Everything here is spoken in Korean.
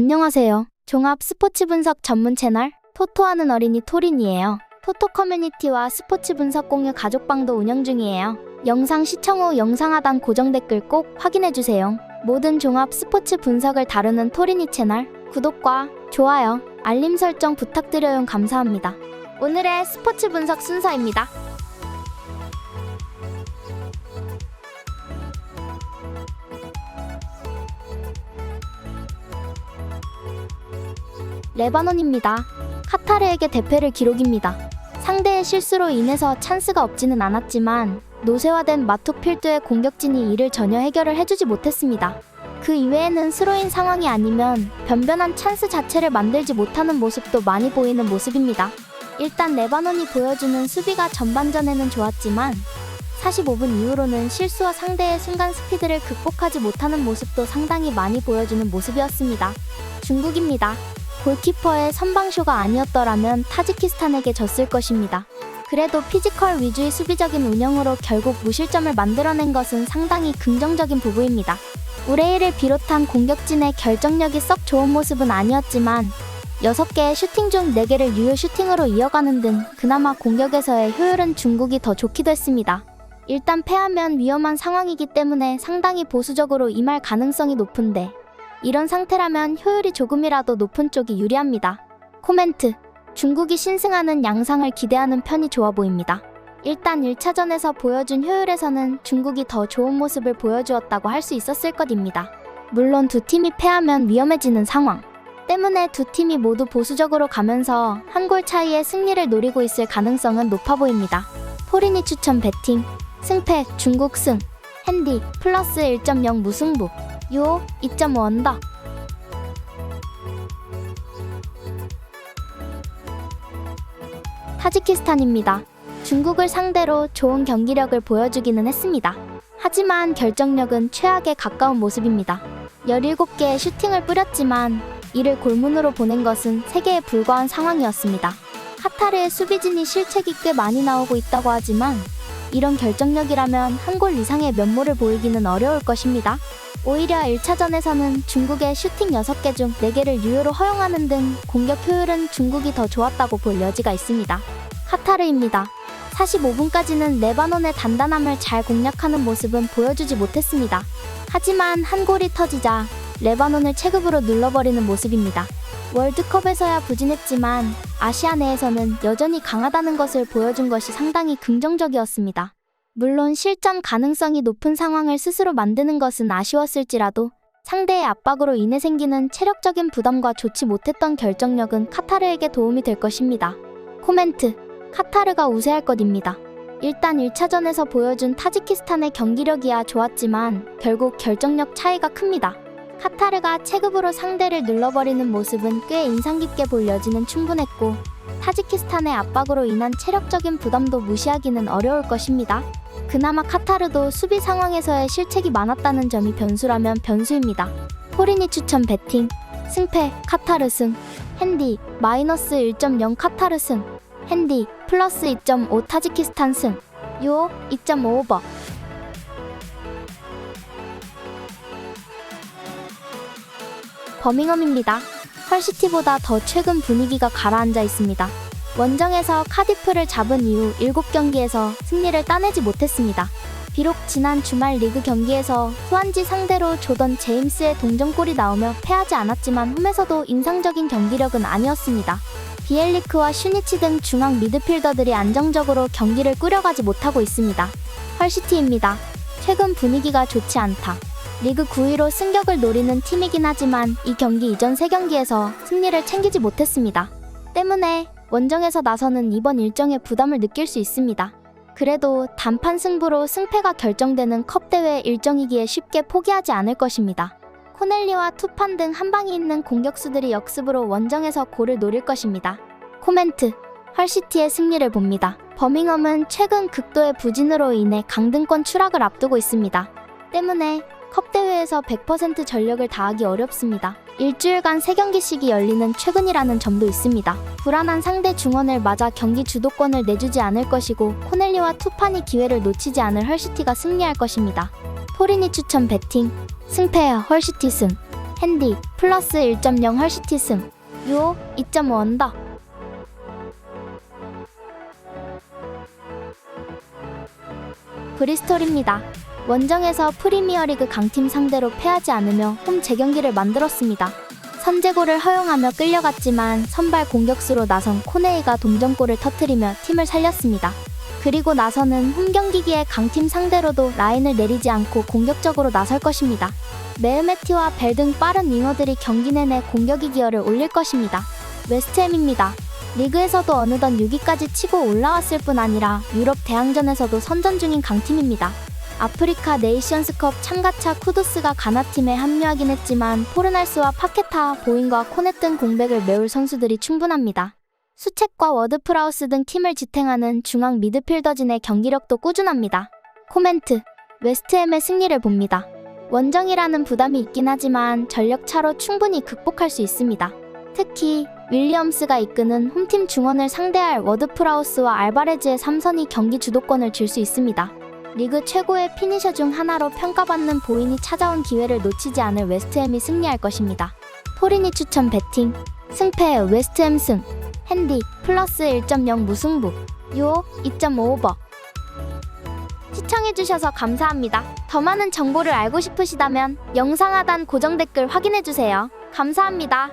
안녕하세요. 종합 스포츠 분석 전문 채널 토토하는 어린이 토린이에요. 토토 커뮤니티와 스포츠 분석 공유 가족방도 운영 중이에요. 영상 시청 후 영상 하단 고정 댓글 꼭 확인해주세요. 모든 종합 스포츠 분석을 다루는 토린이 채널 구독과 좋아요, 알림 설정 부탁드려요. 감사합니다. 오늘의 스포츠 분석 순서입니다. 레바논입니다. 카타르에게 대패를 기록입니다. 상대의 실수로 인해서 찬스가 없지는 않았지만 노쇠화된 마투필두의 공격진이 이를 전혀 해결을 해주지 못했습니다. 그 이외에는 스로인 상황이 아니면 변변한 찬스 자체를 만들지 못하는 모습도 많이 보이는 모습입니다. 일단 레바논이 보여주는 수비가 전반전에는 좋았지만 45분 이후로는 실수와 상대의 순간 스피드를 극복하지 못하는 모습도 상당히 많이 보여주는 모습이었습니다. 중국입니다. 골키퍼의 선방쇼가 아니었더라면 타지키스탄에게 졌을 것입니다. 그래도 피지컬 위주의 수비적인 운영으로 결국 무실점을 만들어낸 것은 상당히 긍정적인 부분입니다. 우레이를 비롯한 공격진의 결정력이 썩 좋은 모습은 아니었지만 6개의 슈팅 중 4개를 유효 슈팅으로 이어가는 등 그나마 공격에서의 효율은 중국이 더 좋기도 했습니다. 일단 패하면 위험한 상황이기 때문에 상당히 보수적으로 임할 가능성이 높은데 이런 상태라면 효율이 조금이라도 높은 쪽이 유리합니다. 코멘트: 중국이 신승하는 양상을 기대하는 편이 좋아 보입니다. 일단 1차전에서 보여준 효율에서는 중국이 더 좋은 모습을 보여주었다고 할 수 있었을 것입니다. 물론 두 팀이 패하면 위험해지는 상황 때문에 두 팀이 모두 보수적으로 가면서 한 골 차이의 승리를 노리고 있을 가능성은 높아 보입니다. 토린이 추천 배팅 승패 중국 승 핸디 플러스 1.0 무승부 요 2.5 언더. 타지키스탄입니다. 중국을 상대로 좋은 경기력을 보여주기는 했습니다. 하지만 결정력은 최악에 가까운 모습입니다. 17개의 슈팅을 뿌렸지만 이를 골문으로 보낸 것은 3개에 불과한 상황이었습니다. 카타르의 수비진이 실책이 꽤 많이 나오고 있다고 하지만 이런 결정력이라면 한 골 이상의 면모를 보이기는 어려울 것입니다. 오히려 1차전에서는 중국의 슈팅 6개 중 4개를 유효로 허용하는 등 공격 효율은 중국이 더 좋았다고 볼 여지가 있습니다. 카타르입니다. 45분까지는 레바논의 단단함을 잘 공략하는 모습은 보여주지 못했습니다. 하지만 한 골이 터지자 레바논을 체급으로 눌러버리는 모습입니다. 월드컵에서야 부진했지만 아시아 내에서는 여전히 강하다는 것을 보여준 것이 상당히 긍정적이었습니다. 물론 실점 가능성이 높은 상황을 스스로 만드는 것은 아쉬웠을지라도 상대의 압박으로 인해 생기는 체력적인 부담과 좋지 못했던 결정력은 카타르에게 도움이 될 것입니다. 코멘트: 카타르가 우세할 것입니다. 일단 1차전에서 보여준 타지키스탄의 경기력이야 좋았지만 결국 결정력 차이가 큽니다. 카타르가 체급으로 상대를 눌러버리는 모습은 꽤 인상 깊게 볼 여지는 충분했고 타지키스탄의 압박으로 인한 체력적인 부담도 무시하기는 어려울 것입니다. 그나마 카타르도 수비 상황에서의 실책이 많았다는 점이 변수라면 변수입니다. 토린이 추천 배팅 승패 카타르 승 핸디 마이너스 1.0 카타르 승 핸디 플러스 2.5 타지키스탄 승 요 2.5 오버. 버밍엄입니다. 헐시티보다 더 최근 분위기가 가라앉아 있습니다. 원정에서 카디프를 잡은 이후 7경기에서 승리를 따내지 못했습니다. 비록 지난 주말 리그 경기에서 후안지 상대로 조던 제임스의 동점골이 나오며 패하지 않았지만 홈에서도 인상적인 경기력은 아니었습니다. 비엘리크와 슈니치 등 중앙 미드필더들이 안정적으로 경기를 꾸려가지 못하고 있습니다. 헐시티입니다. 최근 분위기가 좋지 않다. 리그 9위로 승격을 노리는 팀이긴 하지만 이 경기 이전 3경기에서 승리를 챙기지 못했습니다. 때문에 원정에서 나서는 이번 일정에 부담을 느낄 수 있습니다. 그래도 단판 승부로 승패가 결정되는 컵대회 일정이기에 쉽게 포기하지 않을 것입니다. 코넬리와 투판 등 한방이 있는 공격수들이 역습으로 원정에서 골을 노릴 것입니다. 코멘트: 헐시티의 승리를 봅니다. 버밍엄은 최근 극도의 부진으로 인해 강등권 추락을 앞두고 있습니다. 때문에 컵대회에서 100% 전력을 다하기 어렵습니다. 일주일간 3경기씩이 열리는 최근이라는 점도 있습니다. 불안한 상대 중원을 맞아 경기 주도권을 내주지 않을 것이고 코넬리와 투판이 기회를 놓치지 않을 헐시티가 승리할 것입니다. 토린이 추천 배팅 승패 헐시티 승 핸디 플러스 1.0 헐시티 승. 유오 2.5 언더. 브리스톨입니다. 원정에서 프리미어리그 강팀 상대로 패하지 않으며 홈 재경기를 만들었습니다. 선제골을 허용하며 끌려갔지만 선발 공격수로 나선 코네이가 동점골을 터뜨리며 팀을 살렸습니다. 그리고 나서는 홈 경기기에 강팀 상대로도 라인을 내리지 않고 공격적으로 나설 것입니다. 메흐메티와 벨 등 빠른 윙어들이 경기 내내 공격의 기여를 올릴 것입니다. 웨스트햄입니다. 리그에서도 어느덧 6위까지 치고 올라왔을 뿐 아니라 유럽 대항전에서도 선전 중인 강팀입니다. 아프리카 네이션스컵 참가차 쿠두스가 가나팀에 합류하긴 했지만 포르날스와 파케타, 보잉과 코넷 등 공백을 메울 선수들이 충분합니다. 수책과 워드프라우스 등 팀을 지탱하는 중앙 미드필더진의 경기력도 꾸준합니다. 코멘트. 웨스트햄의 승리를 봅니다. 원정이라는 부담이 있긴 하지만 전력 차로 충분히 극복할 수 있습니다. 특히 윌리엄스가 이끄는 홈팀 중원을 상대할 워드프라우스와 알바레즈의 3선이 경기 주도권을 줄 수 있습니다. 리그 최고의 피니셔 중 하나로 평가받는 보인이 찾아온 기회를 놓치지 않을 웨스트햄이 승리할 것입니다. 포리니 추천 배팅. 승패 웨스트햄 승. 핸디 플러스 1.0 무승부. 유오 2.5 오버. 시청해주셔서 감사합니다. 더 많은 정보를 알고 싶으시다면 영상 하단 고정 댓글 확인해주세요. 감사합니다.